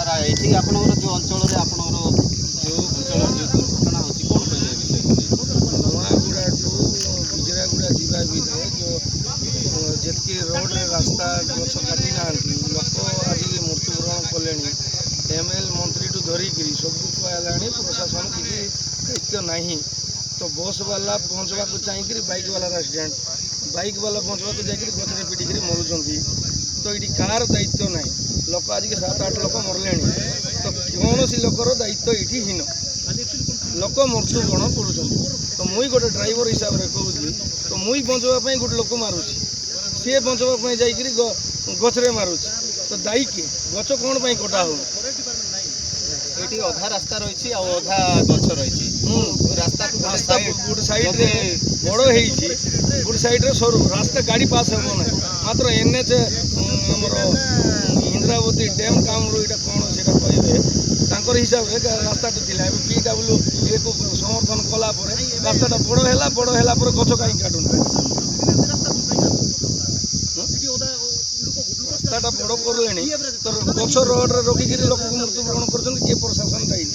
Sir ଏଠି ଆପଣଙ୍କର ଯେଉଁ ଅଞ୍ଚଳରେ ଆପଣଙ୍କର ଯେଉଁ ଅଞ୍ଚଳରେ ଯେଉଁ ଦୁର୍ଘଟଣା ହେଉଛି କ'ଣ କହିବେ ଏ ବିଷୟରେ? ନୂଆଗୁଡ଼ା ଟୁ ବିଜରାଗୁଡ଼ା ଯିବା ଭିତରେ ଯେଉଁ ଯେତିକି ରୋଡ଼ରେ ରାସ୍ତା ଗଛ କାଟି ନାହାନ୍ତି ଲୋକ ଆଜି ମୃତ୍ୟୁବରଣ କଲେଣି। ML ମନ୍ତ୍ରୀଠୁ ଧରିକିରି ସବୁ ହେଲାଣି, ପ୍ରଶାସନ କିଛି ଦାୟିତ୍ୱ ନାହିଁ। ତ ବସ୍ ବାଲା ପହଞ୍ଚବାକୁ ଚାହିଁକିରି ବାଇକ୍ ବାଲାର ଆକ୍ସିଡେଣ୍ଟ, ବାଇକ୍ ବାଲା ପହଞ୍ଚବାକୁ ଯାଇକରି ଗଛରେ ପିଟିକିରି ମରୁଛନ୍ତି। ତ ଏଠି କାହାର ଦାୟିତ୍ୱ ନାହିଁ। ଲୋକ ଆଜିକି 7-8 ଲୋକ ମରିଲେଣି। ତ କୌଣସି ଲୋକର ଦାୟିତ୍ୱ ଏଠି ହୀନ। ଲୋକ ମୃତ୍ୟୁବରଣ କରୁଛନ୍ତି। ତ ମୁଇଁ ଗୋଟେ ଡ୍ରାଇଭର ହିସାବରେ କହୁଛି, ତ ମୁଇଁ ବଞ୍ଚବା ପାଇଁ ଗୋଟେ ଲୋକ ମାରୁଛି, ସିଏ ବଞ୍ଚବା ପାଇଁ ଯାଇକରି ଗଛରେ ମାରୁଛି। ତ ଦାୟୀ କିଏ? ଗଛ କ'ଣ ପାଇଁ କଟା ହଉ? ଏଠି ଅଧା ରାସ୍ତା ରହିଛି ଆଉ ଅଧା ଗଛ ରହିଛି। ରାସ୍ତା ଗୋଟେ ସାଇଡ଼ରେ ବଡ଼ ହେଇଛି, ଗୋଟେ ସାଇଡ଼ରେ ସରୁ ରାସ୍ତା ଗାଡ଼ି ପାସ୍ ହେବ ନାହିଁ। ମାତ୍ର NH ଆମର ଇନ୍ଦ୍ରାବତୀ ଡ୍ୟାମ୍ କାମରୁ ଏଇଟା କ'ଣ ସେଇଟା କହିବେ ତାଙ୍କର ହିସାବରେ ରାସ୍ତାଟା ଥିଲା। ଏବେ PW ଇଏକୁ ସମର୍ଥନ କଲା ପରେ ରାସ୍ତାଟା ବଡ଼ ହେଲା ପରେ ଗଛ କାହିଁକି କାଟୁନି? ରାସ୍ତାଟା ବଡ଼ କରିଲେଣି ତ ଗଛ ରୋଡ଼ରେ ରଖିକିରି ଲୋକକୁ ମୃତ୍ୟୁବରଣ କରୁଛନ୍ତି। କିଏ? ପ୍ରଶାସନ ଦାୟୀ।